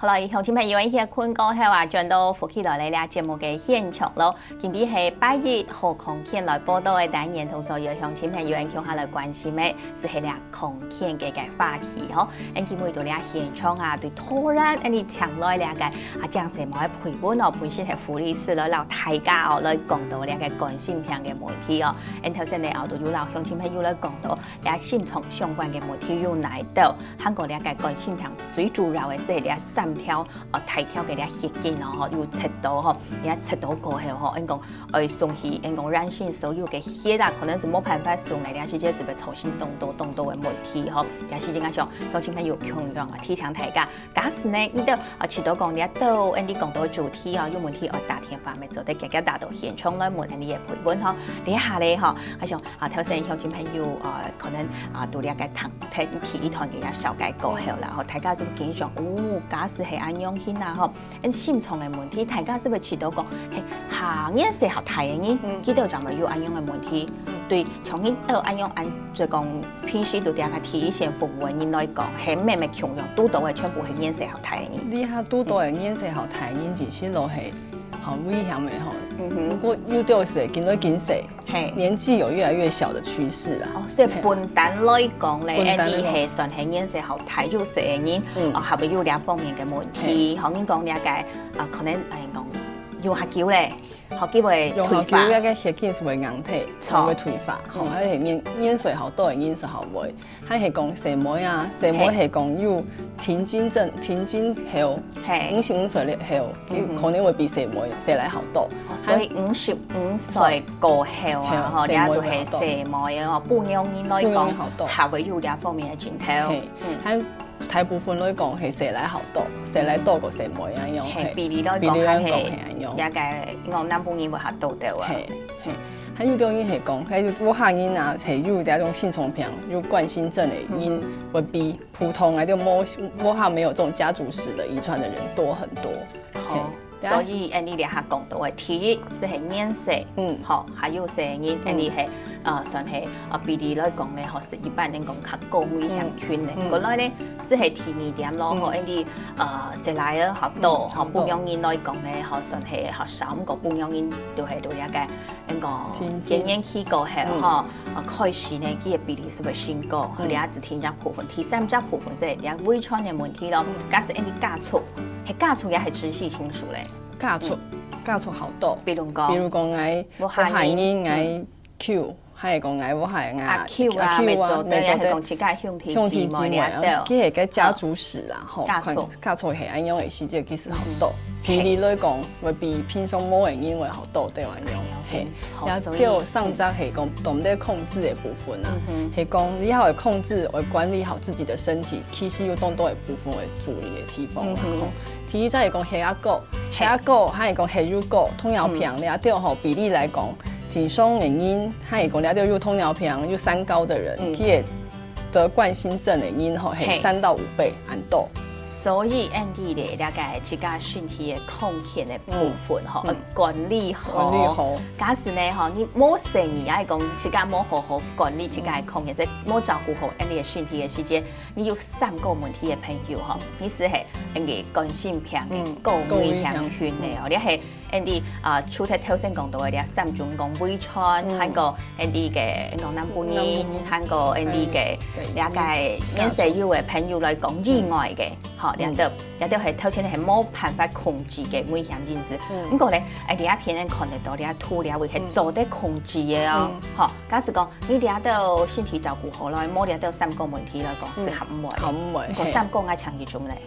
好啦，乡亲朋友，一些困过後啊，轉到福氣來嚟啦節目嘅現場咯。今日係8月何康健來報道嘅單元，同所有鄉親朋友向下來關心嘅是係倆康健嘅話題吼。因今日到倆現場啊，對突然你搶來倆嘅將什麼嘅陪伴哦，本身係護理師來老大家哦來講到倆嘅關心病嘅問題哦。因頭先你後都有老鄉親朋友來講到倆心臟相關嘅問題有哪到，韓國倆嘅關心病最主要嘅是倆3條大條嘅倆血筋哦，有切到吼，倆切到過後吼，因講送去因講讓性所有嘅血啊，可能是冇辦法送嚟，倆是這是被重新動刀嘅問題吼，也是應該上鄉親朋友強樣啊，提倡大家。假使呢，你到遲到講倆到，你講到主題啊，有問題打電話咪做得更加打到現場來問你嘅陪伴吼，你下嚟吼，我想頭先鄉親朋友可能到倆嘅聽一團嘅倆小解過後啦，吼大家就見上假使係安樣先啊，吼，因心臟嘅問題，大家就會遲到講係下年時候睇嘅人，知道就咪有安樣嘅問題。對，從呢安樣就講平時就啲人提前服務嘅人來講，係咩強樣都到嘅全部係年時候睇嘅人。你下都到嘅年時候睇人，其實都係好危險嘅吼。不過有啲係見到見死，年紀有越來越小的趨勢啊。所以笨蛋來講咧，你係算係年時候睇咗死嘅人，後邊有兩方面嘅問題，可能講了解可能講用下腳咧。學機會用學機一個血筋是會硬體，會退化。吼，還係年歲好多嘅年歲好袂，還係講細妹啊，細妹係講有停經症、停經後，55歲了後，可能會比細妹細來好多。所以55歲過後啊，嗬，你就係細妹啊，半樣年來講，係會有兩方面嘅症頭。大部分來講係細來好多，細來多過細妹一樣係。比例來講係一個我南部人會嚇到掉啊。還有啲人係講，係我下人啊係有啲種心臟病、有冠心症嘅人，會比普通嘅啲我下沒有這種家族史的遺傳的人多很多。所以你哋下講到嘅第一是係年歲，好，還有成人，你係算係比例來講咧，學一般人講較高危險群咧。嗰類咧是係第二點咯，學啲食奶啊學多，學半樣人來講咧，學算係學少咁個半樣人都係到一個一個經驗期過後，開始呢佢嘅比例是會升高，你啊只添加部分，第三隻部分即係啲遺傳嘅問題咯。假使啲家族，係家族也係直系親屬咧。家族好多，比如講我係人 Q， 係講我係阿 Q 啊，未做對，係講自家兄弟姊妹啊，佢係個家族史啦，吼，家族係安樣嘅事蹟其實好多。比例來講，會比平常冇嘅人會好多對安樣，係。也有上集係講懂得控制嘅部分啊，係講你要會控制，會管理好自己的身體，其實有當多嘅部分會注意嘅地方啦。第二則係講血壓高，係講血乳高，糖尿病，你對吼比例來講，正常嘅人，係講你對有糖尿病、有三高的人，佢會得冠心症嘅人吼係3到5倍安多。所以 Andy 咧，了解自家身體嘅控制嘅部分吼，管理好。假使呢，吼你冇成日係講自家冇好好管理自家嘅控制，即冇照顧好 Andy 嘅身體嘅時間，你有3個問題嘅朋友吼，你是係Andy冠心病嘅高危險群嘅哦，你係Andy 除咗頭先講到嘅啲3種講遺傳，韓國Andy 嘅講南部人，韓國Andy 嘅了解年歲有嘅朋友來講以外嘅。好，兩道係頭先係冇辦法控制嘅危險因子。不過咧，你一片人看得到，你吐了會係做得控制嘅哦。好，假使講你哋都身體照顧好啦，冇啲都3個問題來講是合唔會。個3個愛搶一種咧，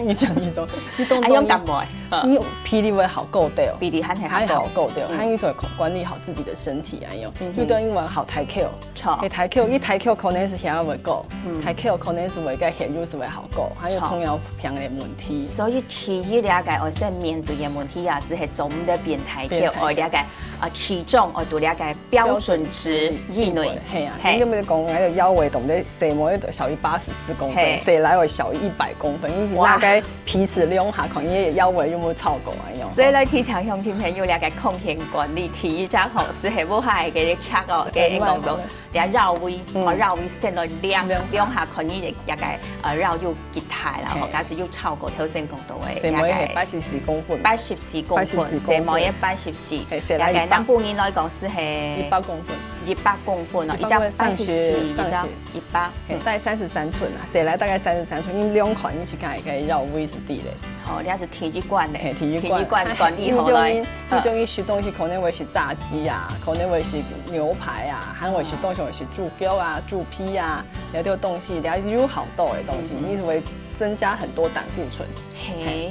你搶一種，你當用咁耐，你比例會好夠掉，比例係好夠掉，係因為管理好自己的身體啊樣。就當英文好抬 Q， 錯，抬 Q 一抬 Q 可能是血壓會高，抬 Q 可能是會個血乳是會好高，還有糖尿病嘅問題。所以第一了解我先面對嘅問題啊，是係做唔得變抬 Q， 我了解體重我都了解標準值以內。係啊，你咁樣講，喺度腰圍同你細妹小於84公分，細來會小於100公分，你大概皮尺量下，可能腰圍有冇超過啊樣。所以咧，提倡乡亲朋友了解空间管理，第一张吼是系要下嘅测哦，嘅讲到啲绕位，绕位先来量下可以也个绕又吉太啦，假使又超過頭先講到嘅，大概84公分，84公分，細模嘅84，也係南部人來講是係100公分，100公分哦，一張84，一張100，大概33寸啦，細來大概33寸，因兩款一起講可以繞位是啲咧。好，你係體育館咧，體育館管理好來，你中意食東西，可能會是炸雞啊，可能會是牛排啊，還會是東西會是豬腳啊、豬皮啊，了啲東西，了有好多嘅東西，你會增加很多膽固醇。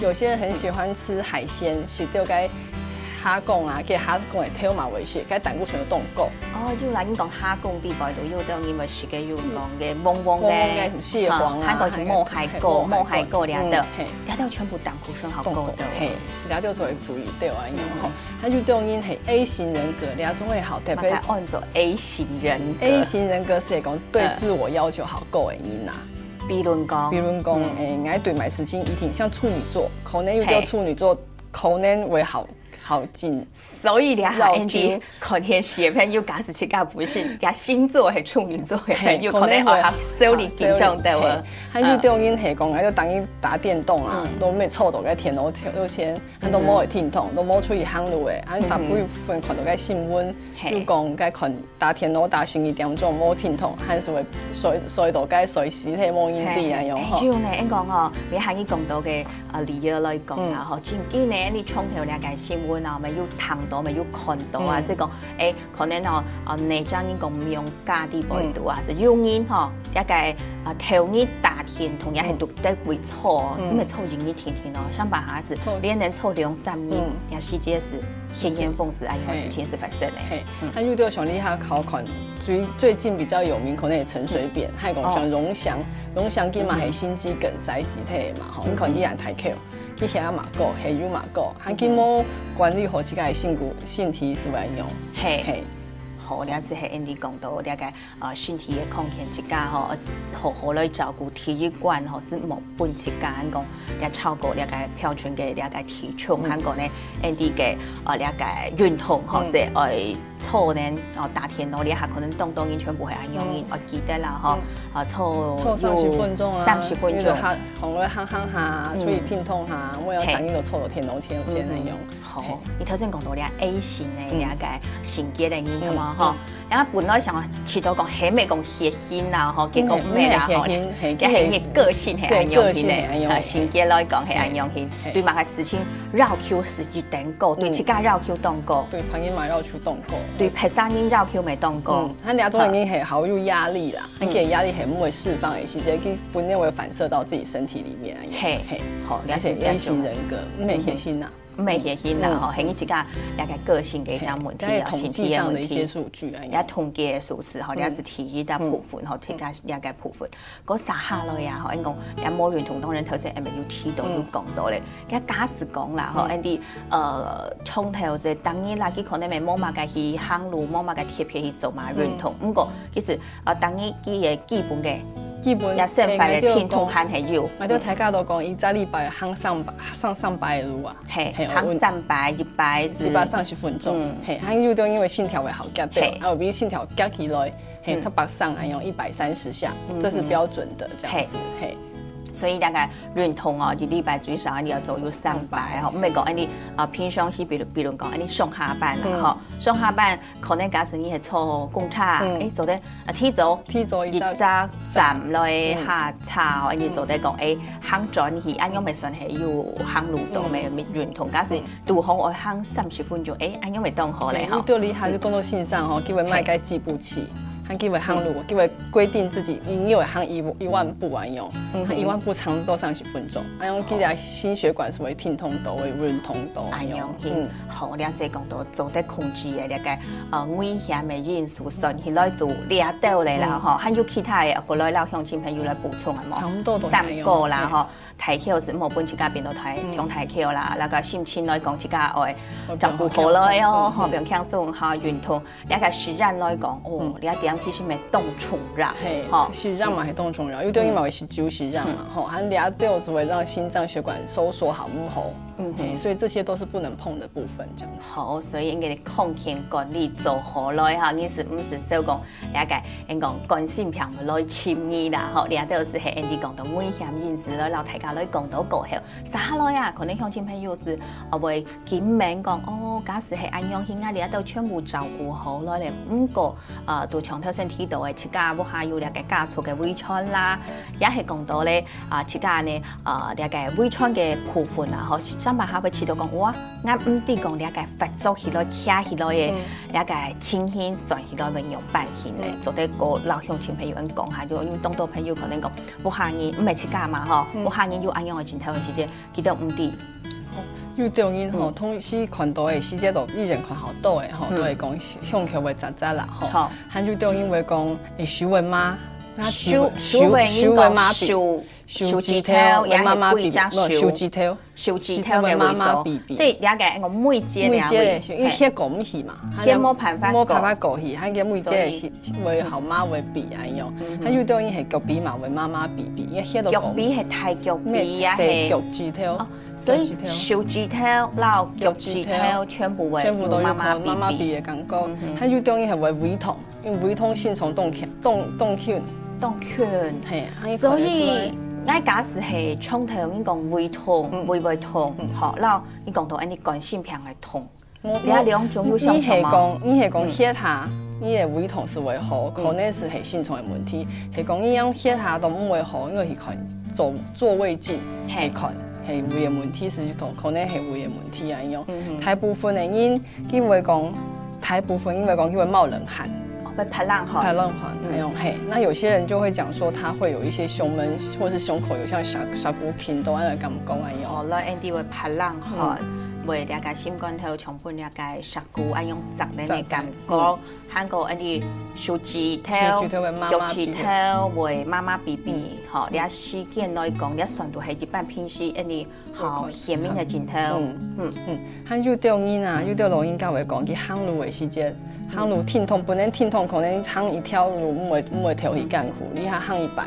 有些人很喜歡吃海鮮，食到該蝦講啊，其實蝦講嘅挑嘛會食，該膽固醇都凍夠。哦，就嚟講蝦講啲擺到要當因為食嘅要講嘅懵懵嘅，什麼蟹黃啊，韓國是摸海狗了的，了到全部膽固醇好高的。嘿，是了到就會注意到啊，然後他就當因係 A 型人格，了種會好特別。按照 A 型人格，A 型人格是講對自我要求好高嘅人啊。比如講，愛對買事情一定像處女座，可能有叫處女座，可能會好緊。所以咧，Andy 可能是朋友假使自己本身嘅星座係處女座嘅朋友，可能會少啲緊張到啊。他就對因係講，就當伊打電動啊，都咩錯到嘅田螺有錢，他都冇會聽痛，都冇出去行路嘅，他大部分看到嘅新聞，就講該看打田螺打12點鐘冇聽痛，還是會衰到該衰死係冇因啲啊樣嗬。主要咧，應講嗬，你喺呢講到嘅理由來講啦，嗬，最近咧你從頭了解新聞啊，咪要聽到咪要看到啊，即係講可能內張應講唔用家啲報道啊，就有人嗬一個頭日打天同樣係讀得會錯，咁咪錯人一天天咯，上班下子連人錯2-3年，也是這是閒言諷刺啊，有事情是發生嘅。他就對上厲害考看，最近比較有名可能係陳水扁，還講像榮祥佢嘛係心肌梗塞死體嘛，吼，你看依然太巧。去遐嘛個，係有嘛個，還佢冇管理好自己嘅身體是為用。係，好，了是係 Andy 講到了解身體嘅空間一家吼，好來照顧體育館吼是冇本一家講，了超過了解標準嘅了解體重，韓國呢 Andy 嘅了解運動吼是愛錯呢打天螺，你下可能動已全部係按用我記得啦吼，錯30分鐘啊，30分鐘，紅落行下，出去聽痛下，我有等於就錯到天螺先嚟用。好，你頭先講到了 A 型嘅了解性格嘅人係嘛吼，然後本來想遲到講係咪講血型啦吼，結果咩啦吼，係嘅個性係按用型嘅，性格來講係按用型，對某個事情繞口是一定過，對自家繞口當過，對朋友嘛繞口當過。對拍生人繞口未當過，他兩種已經係好有壓力啦，佢嘅壓力係唔會釋放嘅時節，佢本身會反射到自己身體裡面。係，好，了解 A 型人格，唔係血型啦，唔係血型啦，吼，係你自家了解個性嘅一種問題啊，統計上的一些數據啊，也統計嘅數字，吼，也是體育的部分，吼，添加了解部分。嗰撒下來呀，吼，因講也冇認同當然頭先係咪要提到要講到咧？嘅假使講啦，吼，Andy，從頭就當然啦，佢可能咪冇乜嘅去行路，冇乜嘅貼片去做嘛認同。不過其實當然佢嘅基本嘅。也先擺嘅天通行係要，我都睇家都講，伊早禮拜行上班嘅路啊，係行130分鐘，係行有都因為心跳會好急啲，啊，比心跳急起來，係他北上係用130下，這是標準的，這樣子，係。所以大概認同哦，一禮拜最少你要做要300吼，唔係講你平常時，比如講你上下班啦吼，上下班可能假使你係坐公車，做得提早一早站來下車，你做得講行轉去，按樣咪算係要行路到咪認同，假使拄好我行30分鐘，按樣咪當好咧吼。對你下就工作線上吼，叫佢賣該計步器。他叫佢行路，叫佢規定自己，你以為行1萬步完用，他1萬步長度30分鐘，哎用佢哋心血管是會聽通到，會潤通到，哎用，好，了解講到做得控制嘅那個危險嘅因素，順起來都了到嚟啦，吼，還有其他嘅過來老鄉親朋友來補充啊，冇3個啦，吼，抬轎是冇本自家變到用抬轎啦，那個心情來講自家愛照顧好來哦，吼，變輕鬆嚇運動，那個實戰來講，哦，你點？其實咪凍蟲熱，係，實際嘛係凍蟲熱，有啲因為是酒實際嘛，吼，佢倆對就會讓心臟血管收縮好唔好。所以这些都是不能碰的部分，这样。好，所以应该抗菌管理做好来哈，你是唔是少讲了解？应讲干性片来侵你啦，吼，了解是系 Andy 讲到危险因子来，老大家来讲到过后，啥来啊？可能乡亲朋友是会见面讲哦，假使系安样型啊，了解全部照顾好来咧，唔过都从头先提到的，自家不还有了解家畜嘅胃穿啦，也系讲到咧自家呢了解胃穿嘅部分啊，吼，上班下会知道讲哇，俺唔啲讲了解发作起来、徛起来嘅，了解清醒算起来运用办起咧，做得个老乡亲朋友讲下，就因为当多朋友可能讲不下人唔系自家嘛，吼，不下人有安样嘅镜头嘅时间，记得唔啲。有中因吼，通时看到的时节都依然看好多的吼，都会讲胸口会扎扎啦吼，还有中因为讲会收的妈，收的妈收指头，也妈妈鼻子收指头，收指頭嘅媽媽 BB， 即係了解我每節兩位，因為迄個唔是嘛，迄冇辦法過去，迄個每節是為後媽為鼻安樣，佢有當然係腳鼻嘛為媽媽 BB， 因為迄個腳鼻係太腳鼻啊，係腳趾頭，所以手指頭、然腳趾頭全部為都有媽媽 BB 嘅感覺，佢有當然係為胃痛，因為胃痛先從凍圈，係，所以。我假使係從頭已講胃痛、胃痛，好，然後你講到你肝性病嘅痛，你兩種有相同嗎？你係講血下，你嘅胃痛是會好，可能是係心臟嘅問題。係講你樣血下都唔會好，因為係看做胃鏡係看係胃嘅問題，是可能係胃嘅問題啊樣。大部分嘅人佢會講，大部分因為講佢會冒冷汗。会排浪汗，那种嘿，那有些人就会讲说他会有一些胸闷，或是胸口有像小骨筋都安尼咁讲安样。哦，那 Andy 会排浪汗，会了解心肝头充分了解小骨安样扎咧嘅感觉，韩国 Andy 手指头、腳趾頭為媽媽 BB， 吼，你事件來講，你算到係一般平時 Andy 好顯明嘅鏡頭。還有啲人啊，有啲老人家會講，佢行路嘅時節，行路疼痛，本來疼痛可能行一條路唔會調起艱苦，你下行一半，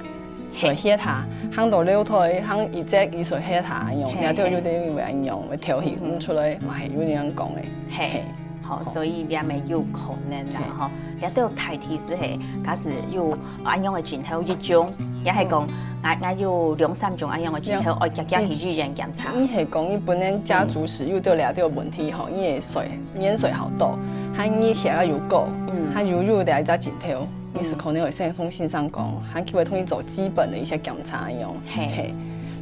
所以血下行到兩腿，行一隻佢所血下用，有啲有啲會安用，會調起唔出來，嘛係有人講嘅。係，好，所以你咪有可能啦，吼。也都有大體是係，假使有安樣嘅鏡頭一種，也係講我有2-3種安樣嘅鏡頭，我日日去醫院檢查。你係講伊本身家族史有到兩條問題吼，伊嘅鹽水好多，還伊血有高，還有兩隻鏡頭，你是可能會先從線上講，還佢會同你做基本的一些檢查樣。係，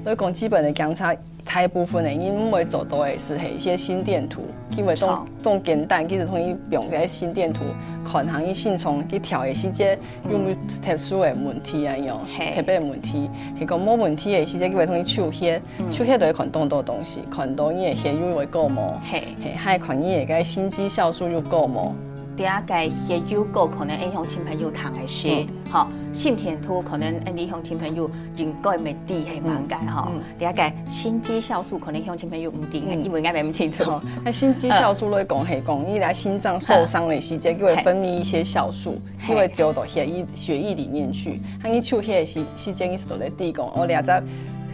所以講基本的檢查，大部分的人唔會做到嘅是係一些心電圖，佢會當簡單，佢就同伊用啲心電圖。看下伊心臟去調嘅時節有冇特殊嘅問題啊？樣特別嘅問題，係講冇問題嘅時節，佢會同伊抽血，抽血就會看當多東西，看到伊嘅血有會高冇，係看伊嘅心肌酵素有高冇。第一個血有高，可能影響親朋友糖嘅事，嚇心電圖可能影響親朋友應該未低係蠻解嚇。第一個心肌酵素可能影響親朋友唔低，因為我唔清楚。那心肌酵素來講係講，伊來心臟受傷嘅時節，佢會分泌一些酵素，佢會流到血液裡面去。喺你抽血嘅時節，伊是都在地講，我兩隻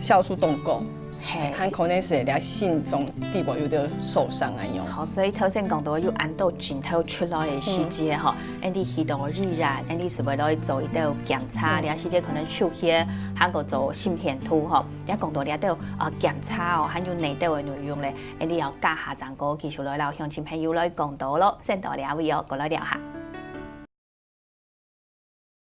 酵素都夠。很可能是你心臟地部有啲受傷啊樣。好，所以頭先講到要按到鏡頭出來嘅時節吼，Andy 去到日然 ，Andy 是為咗做一道檢查，你時節可能抽血，還個做心電圖吼，也講到你道檢查哦，還有內道嘅內容咧，Andy 要加下陣個技術來，讓鄉親朋友來講到咯，先到兩位哦，過來聊下。